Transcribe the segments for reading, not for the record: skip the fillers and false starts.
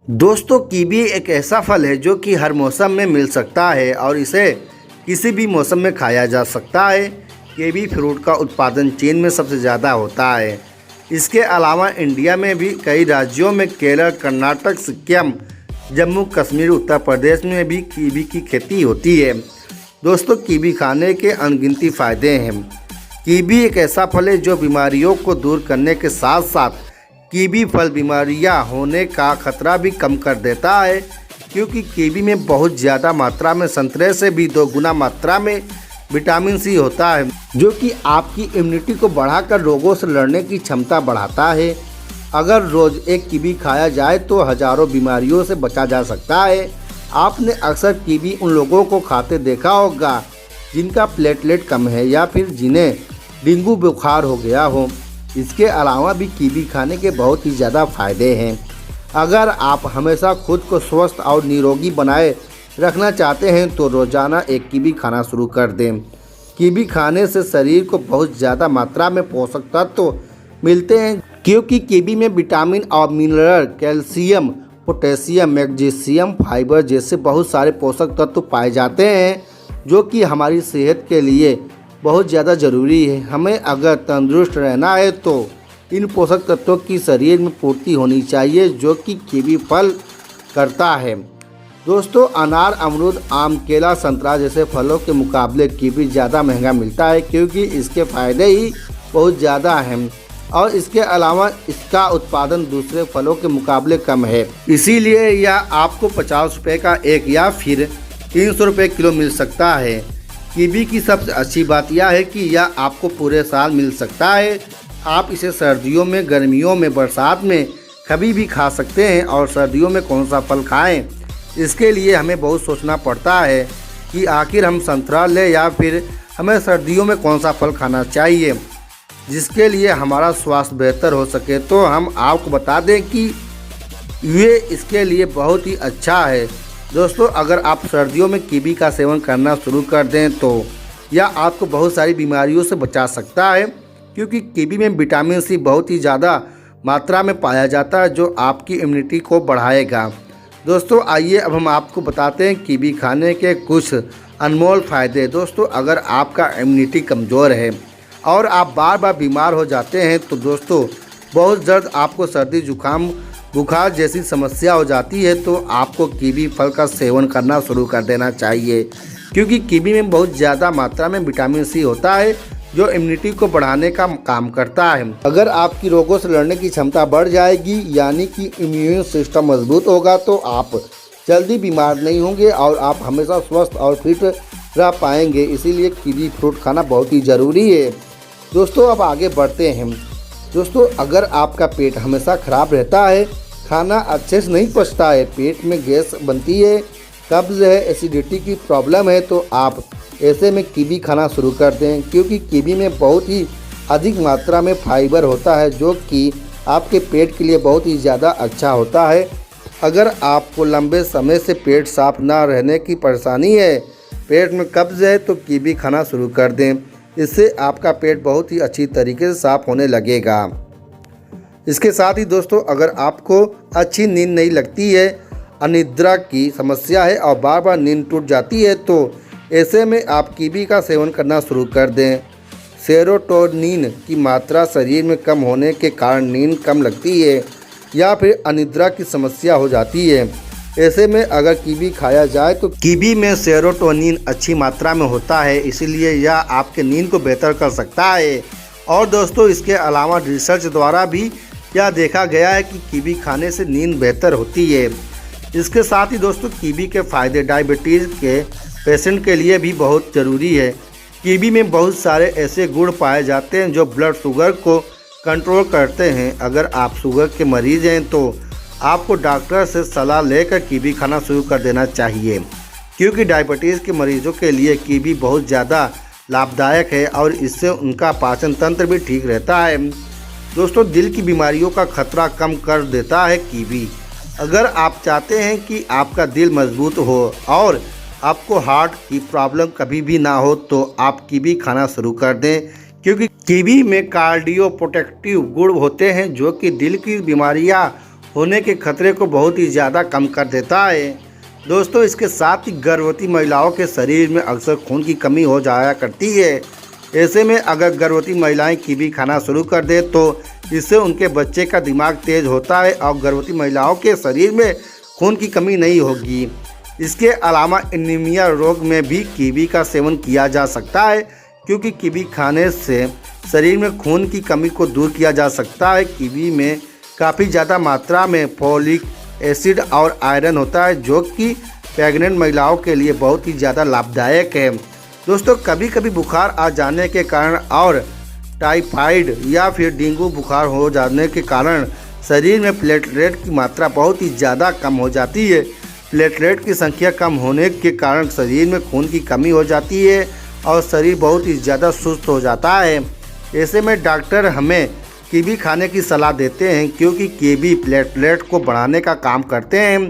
दोस्तों कीवी एक ऐसा फल है जो कि हर मौसम में मिल सकता है और इसे किसी भी मौसम में खाया जा सकता है। कीवी फ्रूट का उत्पादन चीन में सबसे ज़्यादा होता है। इसके अलावा इंडिया में भी कई राज्यों में केरल, कर्नाटक, सिक्किम, जम्मू कश्मीर, उत्तर प्रदेश में भी कीवी की खेती होती है। दोस्तों कीवी खाने के अनगिनती फ़ायदे हैं। कीवी एक ऐसा फल है जो बीमारियों को दूर करने के साथ साथ कीवी फल बीमारियां होने का खतरा भी कम कर देता है, क्योंकि कीवी में बहुत ज़्यादा मात्रा में संतरे से भी 2 गुना मात्रा में विटामिन सी होता है, जो कि आपकी इम्यूनिटी को बढ़ाकर रोगों से लड़ने की क्षमता बढ़ाता है। अगर रोज़ एक कीवी खाया जाए तो हज़ारों बीमारियों से बचा जा सकता है। आपने अक्सर कीवी उन लोगों को खाते देखा होगा जिनका प्लेटलेट कम है या फिर जिन्हें डेंगू बुखार हो गया हो। इसके अलावा भी कीवी खाने के बहुत ही ज़्यादा फ़ायदे हैं। अगर आप हमेशा खुद को स्वस्थ और निरोगी बनाए रखना चाहते हैं तो रोज़ाना एक कीवी खाना शुरू कर दें। कीवी खाने से शरीर को बहुत ज़्यादा मात्रा में पोषक तत्व मिलते हैं, क्योंकि कीवी में विटामिन और mineral, calcium, potassium, magnesium, fibre जैसे बहुत सारे पोषक तत्व पाए जाते हैं, जो कि हमारी सेहत के लिए बहुत ज़्यादा ज़रूरी है। हमें अगर तंदुरुस्त रहना है तो इन पोषक तत्वों की शरीर में पूर्ति होनी चाहिए, जो कि कीवी फल करता है। दोस्तों अनार, अमरूद, आम, केला, संतरा जैसे फलों के मुकाबले कीवी ज़्यादा महंगा मिलता है, क्योंकि इसके फ़ायदे ही बहुत ज़्यादा हैं और इसके अलावा इसका उत्पादन दूसरे फलों के मुकाबले कम है। इसीलिए यह आपको 50 रुपये का एक या फिर 300 रुपये किलो मिल सकता है। कीवी की सबसे अच्छी बात यह है कि यह आपको पूरे साल मिल सकता है। आप इसे सर्दियों में, गर्मियों में, बरसात में कभी भी खा सकते हैं। और सर्दियों में कौन सा फल खाएं, इसके लिए हमें बहुत सोचना पड़ता है कि आखिर हम संतरा लें या फिर हमें सर्दियों में कौन सा फल खाना चाहिए, जिसके लिए हमारा स्वास्थ्य बेहतर हो सके। तो हम आपको बता दें कि ये इसके लिए बहुत ही अच्छा है। दोस्तों अगर आप सर्दियों में कीवी का सेवन करना शुरू कर दें तो यह आपको बहुत सारी बीमारियों से बचा सकता है, क्योंकि कीवी में विटामिन सी बहुत ही ज़्यादा मात्रा में पाया जाता है, जो आपकी इम्यूनिटी को बढ़ाएगा। दोस्तों आइए अब हम आपको बताते हैं कीवी खाने के कुछ अनमोल फ़ायदे। दोस्तों अगर आपका इम्यूनिटी कमज़ोर है और आप बार बार बीमार हो जाते हैं तो दोस्तों बहुत जल्द आपको सर्दी, जुकाम, बुखार जैसी समस्या हो जाती है, तो आपको कीवी फल का सेवन करना शुरू कर देना चाहिए, क्योंकि कीवी में बहुत ज़्यादा मात्रा में विटामिन सी होता है, जो इम्यूनिटी को बढ़ाने का काम करता है। अगर आपकी रोगों से लड़ने की क्षमता बढ़ जाएगी, यानी कि इम्यून सिस्टम मजबूत होगा, तो आप जल्दी बीमार नहीं होंगे और आप हमेशा स्वस्थ और फिट रह पाएंगे। इसीलिए कीवी फ्रूट खाना बहुत ही ज़रूरी है। दोस्तों अब आगे बढ़ते हैं। दोस्तों अगर आपका पेट हमेशा ख़राब रहता है, खाना अच्छे से नहीं पचता है, पेट में गैस बनती है, कब्ज़ है, एसिडिटी की प्रॉब्लम है, तो आप ऐसे में कीवी खाना शुरू कर दें, क्योंकि कीवी में बहुत ही अधिक मात्रा में फाइबर होता है, जो कि आपके पेट के लिए बहुत ही ज़्यादा अच्छा होता है। अगर आपको लंबे समय से पेट साफ ना रहने की परेशानी है, पेट में कब्ज़ है, तो कीवी खाना शुरू कर दें। इससे आपका पेट बहुत ही अच्छी तरीके से साफ होने लगेगा। इसके साथ ही दोस्तों अगर आपको अच्छी नींद नहीं लगती है, अनिद्रा की समस्या है और बार बार नींद टूट जाती है, तो ऐसे में आप कीवी का सेवन करना शुरू कर दें। सेरोटोनिन की मात्रा शरीर में कम होने के कारण नींद कम लगती है या फिर अनिद्रा की समस्या हो जाती है। ऐसे में अगर कीवी खाया जाए तो कीवी में सेरोटोनिन अच्छी मात्रा में होता है, इसीलिए यह आपके नींद को बेहतर कर सकता है। और दोस्तों इसके अलावा रिसर्च द्वारा भी यह देखा गया है कि कीवी खाने से नींद बेहतर होती है। इसके साथ ही दोस्तों कीवी के फ़ायदे डायबिटीज़ के पेशेंट के लिए भी बहुत ज़रूरी है। कीवी में बहुत सारे ऐसे गुण पाए जाते हैं जो ब्लड शुगर को कंट्रोल करते हैं। अगर आप शुगर के मरीज़ हैं तो आपको डॉक्टर से सलाह लेकर कीवी खाना शुरू कर देना चाहिए, क्योंकि डायबिटीज़ के मरीज़ों के लिए कीवी बहुत ज़्यादा लाभदायक है और इससे उनका पाचन तंत्र भी ठीक रहता है। दोस्तों दिल की बीमारियों का खतरा कम कर देता है कीवी। अगर आप चाहते हैं कि आपका दिल मजबूत हो और आपको हार्ट की प्रॉब्लम कभी भी ना हो, तो आप कीवी खाना शुरू कर दें, क्योंकि कीवी में कार्डियो प्रोटेक्टिव गुण होते हैं, जो कि दिल की बीमारियां होने के खतरे को बहुत ही ज़्यादा कम कर देता है। दोस्तों, इसके साथ ही गर्भवती महिलाओं के शरीर में अक्सर खून की कमी हो जाया करती है। ऐसे में अगर गर्भवती महिलाएं कीवी खाना शुरू कर दे तो इससे उनके बच्चे का दिमाग तेज होता है और गर्भवती महिलाओं के शरीर में खून की कमी नहीं होगी। इसके अलावा एनीमिया रोग में भी कीवी का सेवन किया जा सकता है, क्योंकि कीवी खाने से शरीर में खून की कमी को दूर किया जा सकता है। कीवी में काफ़ी ज़्यादा मात्रा में फोलिक एसिड और आयरन होता है, जो कि प्रेग्नेंट महिलाओं के लिए बहुत ही ज़्यादा लाभदायक है। दोस्तों, कभी कभी बुखार आ जाने के कारण और टाइफाइड या फिर डेंगू बुखार हो जाने के कारण शरीर में प्लेटलेट की मात्रा बहुत ही ज़्यादा कम हो जाती है। प्लेटलेट की संख्या कम होने के कारण शरीर में खून की कमी हो जाती है और शरीर बहुत ही ज़्यादा सुस्त हो जाता है। ऐसे में डॉक्टर हमें कीवी खाने की सलाह देते हैं, क्योंकि कीवी प्लेटलेट को बढ़ाने का काम करते हैं।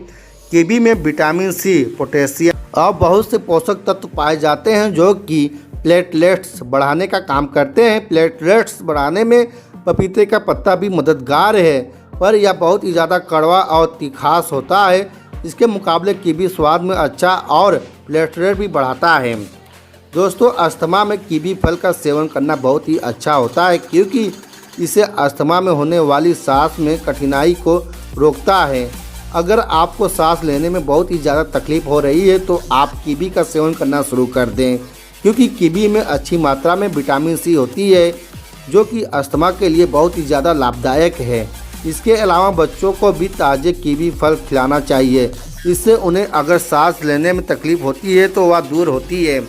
कीवी में विटामिन सी, पोटेशियम और बहुत से पोषक तत्व पाए जाते हैं, जो कि प्लेटलेट्स बढ़ाने का काम करते हैं। प्लेटलेट्स बढ़ाने में पपीते का पत्ता भी मददगार है, पर यह बहुत ही ज़्यादा कड़वा और तीखास होता है। इसके मुकाबले कीवी स्वाद में अच्छा और प्लेटलेट भी बढ़ाता है। दोस्तों, अस्थमा में कीवी फल का सेवन करना बहुत ही अच्छा होता है, क्योंकि इसे अस्थमा में होने वाली सांस में कठिनाई को रोकता है। अगर आपको सांस लेने में बहुत ही ज़्यादा तकलीफ हो रही है तो आप कीवी का सेवन करना शुरू कर दें, क्योंकि कीवी में अच्छी मात्रा में विटामिन सी होती है, जो कि अस्थमा के लिए बहुत ही ज़्यादा लाभदायक है। इसके अलावा बच्चों को भी ताज़े कीवी फल खिलाना चाहिए। इससे उन्हें अगर सांस लेने में तकलीफ होती है तो वह दूर होती है।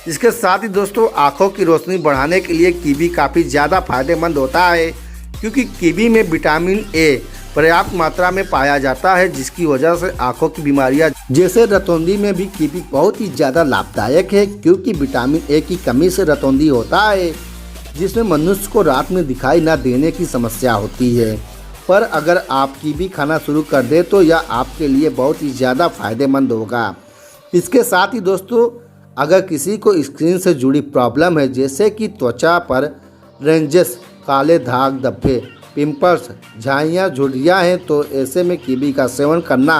इसके साथ ही दोस्तों, आँखों की रोशनी बढ़ाने के लिए कीवी काफ़ी ज़्यादा फायदेमंद होता है, क्योंकि कीवी में विटामिन ए पर्याप्त मात्रा में पाया जाता है, जिसकी वजह से आँखों की बीमारियां जैसे रतौंधी में भी कीवी बहुत ही ज़्यादा लाभदायक है, क्योंकि विटामिन ए की कमी से रतौंधी होता है, जिसमें मनुष्य को रात में दिखाई न देने की समस्या होती है। पर अगर आप कीवी खाना शुरू कर दें तो यह आपके लिए बहुत ही ज़्यादा फायदेमंद होगा। इसके साथ ही दोस्तों, अगर किसी को स्किन से जुड़ी प्रॉब्लम है, जैसे कि त्वचा पर रेंजेस, काले दाग, धब्बे, पिंपल्स, झाइयाँ, झुर्रियाँ हैं, तो ऐसे में कीवी का सेवन करना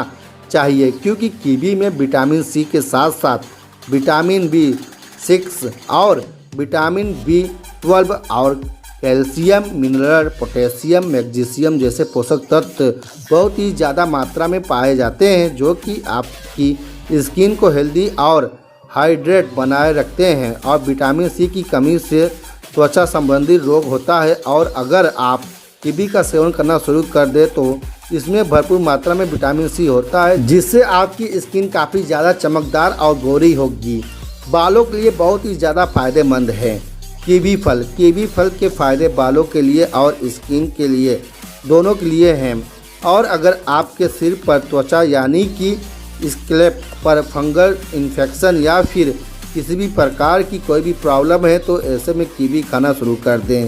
चाहिए, क्योंकि कीवी में विटामिन सी के साथ साथ विटामिन B6 और विटामिन B12 और कैल्शियम, मिनरल, पोटेशियम, मैग्नीशियम जैसे पोषक तत्व बहुत ही ज़्यादा मात्रा में पाए जाते हैं, जो कि आपकी स्किन को हेल्दी और हाइड्रेट बनाए रखते हैं। और विटामिन सी की कमी से त्वचा संबंधी रोग होता है, और अगर आप कीवी का सेवन करना शुरू कर दे तो इसमें भरपूर मात्रा में विटामिन सी होता है, जिससे आपकी स्किन काफ़ी ज़्यादा चमकदार और गोरी होगी। बालों के लिए बहुत ही ज़्यादा फायदेमंद है कीवी फल। कीवी फल के फ़ायदे बालों के लिए और स्किन के लिए दोनों के लिए हैं। और अगर आपके सिर पर त्वचा यानी कि स्कैल्प पर फंगल इन्फेक्शन या फिर किसी भी प्रकार की कोई भी प्रॉब्लम है, तो ऐसे में कीवी खाना शुरू कर दें।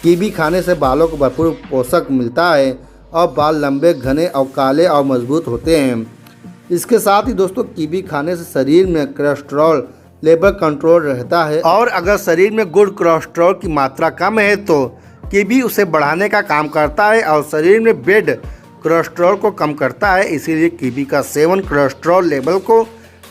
कीवी खाने से बालों को भरपूर पोषक मिलता है और बाल लंबे, घने और काले और मजबूत होते हैं। इसके साथ ही दोस्तों, कीवी खाने से शरीर में कोलेस्ट्रॉल लेवल कंट्रोल रहता है, और अगर शरीर में गुड कोलेस्ट्रॉल की मात्रा कम है तो कीवी उसे बढ़ाने का काम करता है और शरीर में बैड कोलेस्ट्रॉल को कम करता है। इसीलिए कीवी का सेवन कोलेस्ट्रॉल लेवल को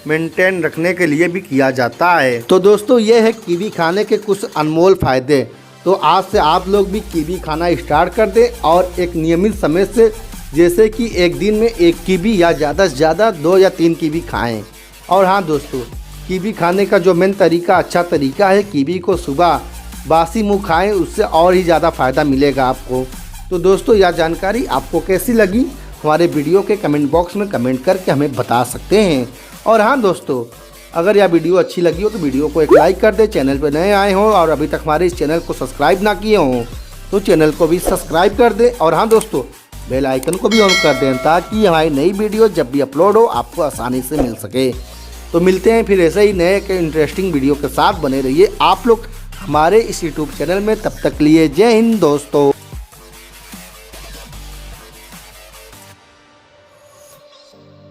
मेंटेन रखने के लिए भी किया जाता है। तो दोस्तों, ये है कीवी खाने के कुछ अनमोल फ़ायदे। तो आज से आप लोग भी कीवी खाना स्टार्ट कर दें, और एक नियमित समय से, जैसे कि एक दिन में 1 कीवी या ज़्यादा से ज़्यादा 2 या 3 कीवी खाएं। और हाँ दोस्तों, कीवी खाने का जो मेन तरीका, अच्छा तरीका है, कीवी को सुबह बासी मुँह खाएं, उससे और ही ज़्यादा फ़ायदा मिलेगा आपको। तो दोस्तों, यह जानकारी आपको कैसी लगी हमारे वीडियो के कमेंट बॉक्स में कमेंट करके हमें बता सकते हैं। और हाँ दोस्तों, अगर यह वीडियो अच्छी लगी हो तो वीडियो को एक लाइक कर दे। चैनल पर नए आए हों और अभी तक हमारे इस चैनल को सब्सक्राइब ना किए हों तो चैनल को भी सब्सक्राइब कर दें। और हाँ दोस्तों, बेल आइकन को भी ऑन कर दें, ताकि हमारी नई वीडियो जब भी अपलोड हो आपको आसानी से मिल सके। तो मिलते हैं फिर ऐसे ही नए के इंटरेस्टिंग वीडियो के साथ। बने रहिए आप लोग हमारे इस यूट्यूब चैनल में। तब तक लिए जय हिंद दोस्तों।